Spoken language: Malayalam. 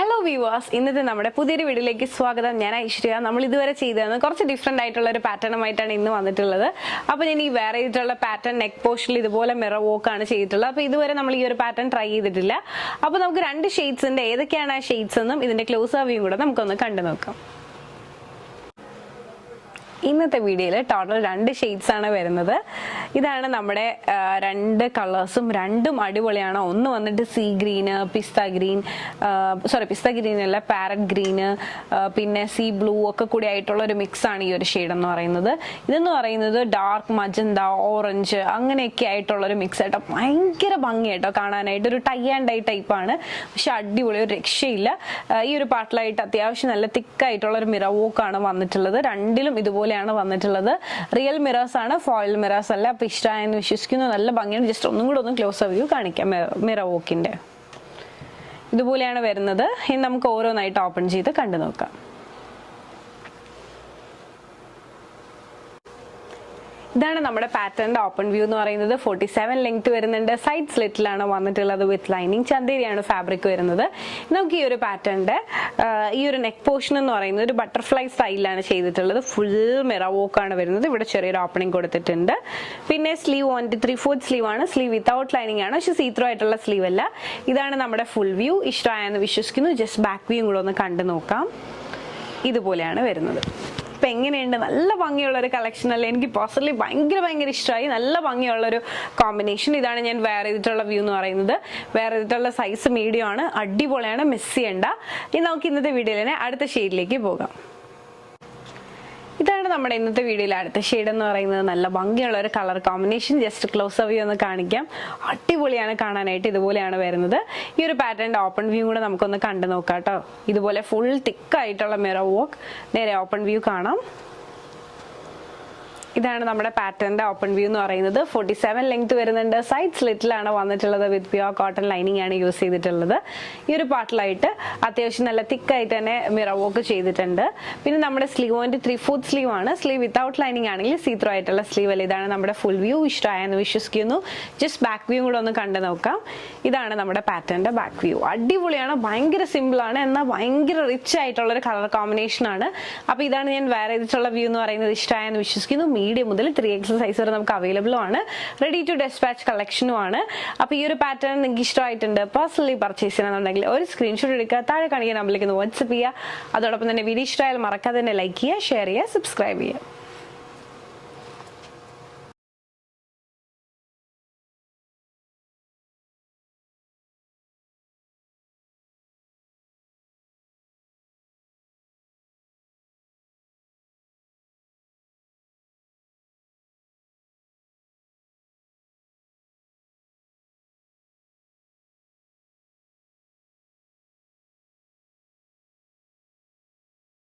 ഹലോ വ്യൂവേഴ്സ്, ഇന്നത്തെ നമ്മുടെ പുതിയൊരു വീഡിയോയിലേക്ക് സ്വാഗതം. ഞാൻ ഐശ്വര്യ. നമ്മൾ ഇതുവരെ ചെയ്തതെന്ന് കുറച്ച് ഡിഫറെൻ്റ് ആയിട്ടുള്ള ഒരു പാറ്റേണുമായിട്ടാണ് ഇന്ന് വന്നിട്ടുള്ളത്. അപ്പോൾ ഞാൻ ഈ വേറെ ചെയ്തിട്ടുള്ള പാറ്റേൺ നെക്ക് പോർഷനിൽ ഇതുപോലെ മിറർ വോക്കാണ് ചെയ്തിട്ടുള്ളത്. അപ്പോൾ ഇതുവരെ നമ്മൾ ഈ ഒരു പാറ്റേൺ ട്രൈ ചെയ്തിട്ടില്ല. അപ്പോൾ നമുക്ക് രണ്ട് ഷെയ്ഡ്സിൻ്റെ ഏതൊക്കെയാണ് ആ ഷെയ്ഡ്സ് എന്നും ഇതിൻ്റെ ക്ലോസ് റിവ്യൂ കൂടെ നമുക്കൊന്ന് കണ്ടു നോക്കാം. ഇന്നത്തെ വീഡിയോയിൽ ടോട്ടൽ 2 ഷെയ്ഡ്സ് ആണ് വരുന്നത്. ഇതാണ് നമ്മുടെ 2 കളേഴ്സും രണ്ടും അടിപൊളിയാണ്. ഒന്ന് വന്നിട്ട് സീ ഗ്രീന്, പിസ്ത ഗ്രീൻ അല്ല, പാരറ്റ് ഗ്രീന്, പിന്നെ സീ ബ്ലൂ ഒക്കെ കൂടി ആയിട്ടുള്ള ഒരു മിക്സ് ആണ് ഈ ഒരു ഷെയ്ഡ് എന്ന് പറയുന്നത്. ഇതെന്ന് പറയുന്നത് ഡാർക്ക് മജന്ത, ഓറഞ്ച് അങ്ങനെയൊക്കെ ആയിട്ടുള്ള ഒരു മിക്സ് ആയിട്ടോ. ഭയങ്കര ഭംഗിയായിട്ടോ കാണാനായിട്ട്. ഒരു ടൈ ആൻഡ് ഡൈ ടൈപ്പാണ്, പക്ഷെ അടിപൊളി, ഒരു രക്ഷയില്ല. ഈ ഒരു പാർട്ടിലായിട്ട് അത്യാവശ്യം നല്ല തിക്കായിട്ടുള്ള ഒരു മിറർ വോക്കാണ് വന്നിട്ടുള്ളത്. രണ്ടിലും ഇതുപോലെ വന്നിട്ടുള്ളത്. റിയൽ മിറേഴ്സ് ആണ്, ഫോയിൽ മിറേഴ്സ് അല്ല. അപ്പൊ ഇഷ്ടമായെന്ന് വിശ്വസിക്കുന്നു. നല്ല ഭംഗിയാണ്. ജസ്റ്റ് ഒന്നും കൂടെ ഒന്ന് ക്ലോസ് വ്യൂ കാണിക്കാം മിറർ വോക്കിന്റെ. ഇതുപോലെയാണ് വരുന്നത്. ഇനി നമുക്ക് ഓരോന്നായിട്ട് ഓപ്പൺ ചെയ്ത് കണ്ടു നോക്കാം. ഇതാണ് നമ്മുടെ പാറ്റേണിന്റെ ഓപ്പൺ വ്യൂ എന്ന് പറയുന്നത്. 47 ലെങ്ത് വരുന്നുണ്ട്. സൈഡ് സ്ലിറ്റിലാണ് വന്നിട്ടുള്ളത്. വിത്ത് ലൈനിങ് ചന്തേരിയാണ് ഫാബ്രിക് വരുന്നത്. നമുക്ക് ഈ ഒരു പാറ്റേണിന്റെ ഈ ഒരു നെക്ക് പോർഷൻ എന്ന് പറയുന്നത് ഒരു ബട്ടർഫ്ലൈ സ്റ്റൈലിലാണ് ചെയ്തിട്ടുള്ളത്. ഫുൾ മിറർ വോക്ക് ആണ് വരുന്നത്. ഇവിടെ ചെറിയൊരു ഓപ്പണിംഗ് കൊടുത്തിട്ടുണ്ട്. പിന്നെ സ്ലീവ് 1/3/4 സ്ലീവ് ആണ്. സ്ലീവ് വിത്തൗട്ട് ലൈനിങ് ആണ്, പക്ഷെ സീത്രോ ആയിട്ടുള്ള സ്ലീവ് അല്ല. ഇതാണ് നമ്മുടെ ഫുൾ വ്യൂ. ഇഷ്ടമായെന്ന് വിശ്വസിക്കുന്നു. ജസ്റ്റ് ബാക്ക് വ്യൂ കൂടെ ഒന്ന് കണ്ടു നോക്കാം. ഇതുപോലെയാണ് വരുന്നത്. ഇപ്പം എങ്ങനെയുണ്ട്? നല്ല ഭംഗിയുള്ള ഒരു കളക്ഷൻ അല്ലേ? എനിക്ക് പേഴ്സണലി ഭയങ്കര ഇഷ്ടമായി. നല്ല ഭംഗിയുള്ളൊരു കോമ്പിനേഷൻ. ഇതാണ് ഞാൻ വേറെ ചെയ്തിട്ടുള്ള വ്യൂ എന്ന് പറയുന്നത്. വേറെ ചെയ്തിട്ടുള്ള സൈസ് മീഡിയം ആണ്. അടിപൊളിയാണ്, മിസ് ചെയ്യണ്ട. ഇനി നമുക്ക് ഇന്നത്തെ വീഡിയോയിൽ തന്നെ അടുത്ത ഷെയ്ഡിലേക്ക് പോകാം. ഇതാണ് നമ്മുടെ ഇന്നത്തെ വീഡിയോയിൽ അടുത്ത ഷെയ്ഡ് എന്ന് പറയുന്നത്. നല്ല ഭംഗിയുള്ള ഒരു colour combination. Just close view ഒന്ന് കാണിക്കാം. അടിപൊളിയാണ് കാണാനായിട്ട്. ഇതുപോലെയാണ് വരുന്നത്. ഈ ഒരു പാറ്റേണിന്റെ ഓപ്പൺ വ്യൂ കൂടെ നമുക്കൊന്ന് കണ്ടു നോക്കാം കേട്ടോ. ഇതുപോലെ ഫുൾ തിക്കായിട്ടുള്ള മിറർ വർക്ക്. നേരെ ഓപ്പൺ വ്യൂ കാണാം. ഇതാണ് നമ്മുടെ പാറ്റേണിന്റെ ഓപ്പൺ വ്യൂ എന്ന് പറയുന്നത്. 47 ലെങ്ത് വരുന്നുണ്ട്. സൈഡ് സ്ലിറ്റിലാണ് വന്നിട്ടുള്ളത്. വിത്ത് പ്യുവർ കോട്ടൺ ലൈനിങ് ആണ് യൂസ് ചെയ്തിട്ടുള്ളത്. ഈ ഒരു പാർട്ടിലായിട്ട് അത്യാവശ്യം നല്ല തിക്കായിട്ട് തന്നെ മിറർ വർക്ക് ചെയ്തിട്ടുണ്ട്. പിന്നെ നമ്മുടെ സ്ലീവ് 1/3/4 സ്ലീവ് ആണ്. സ്ലീവ് വിത്തൗട്ട് ലൈനിങ് ആണെങ്കിൽ സീത്രോ ആയിട്ടുള്ള സ്ലീവ് അല്ല. ഇതാണ് നമ്മുടെ ഫുൾ വ്യൂ. ഇഷ്ടമായെന്ന് വിശ്വസിക്കുന്നു. ജസ്റ്റ് ബാക്ക് വ്യൂ കൂടെ ഒന്ന് കണ്ടു നോക്കാം. ഇതാണ് നമ്മുടെ പാറ്റേണിന്റെ ബാക്ക് വ്യൂ. അടിപൊളിയാണ്. ഭയങ്കര സിമ്പിൾ ആണ്, എന്നാൽ ഭയങ്കര റിച്ച് ആയിട്ടുള്ള ഒരു കളർ കോമ്പിനേഷൻ ആണ്. അപ്പൊ ഇതാണ് ഞാൻ വേറെ ചെയ്തിട്ടുള്ള വ്യൂ എന്ന് പറയുന്നത്. ഇഷ്ടമായെന്ന് വിശ്വസിക്കുന്നു. മീഡിയം മുതൽ 3XL സൈസ് വരെ നമുക്ക് അവൈലബിളും ആണ്. റെഡി ടു ഡെസ്പാച്ച് കളക്ഷനും ആണ്. അപ്പൊ ഈ ഒരു പാറ്റേൺ നിങ്ങൾക്ക് ഇഷ്ടമായിട്ടുണ്ട്, പേഴ്സണലി പർച്ചേസ് ചെയ്യണമെന്നുണ്ടെങ്കിൽ ഒരു സ്ക്രീൻഷോട്ട് എടുക്കുക. താഴെ കാണിക്കുന്ന നമ്പറിലേക്ക് വാട്സ്ആപ്പ് ചെയ്യുക. അതോടൊപ്പം തന്നെ വീഡിയോ ഇഷ്ടമായാൽ മറക്കാതെ തന്നെ ലൈക്ക് ചെയ്യുക, ഷെയർ ചെയ്യുക, സബ്സ്ക്രൈബ് ചെയ്യുക.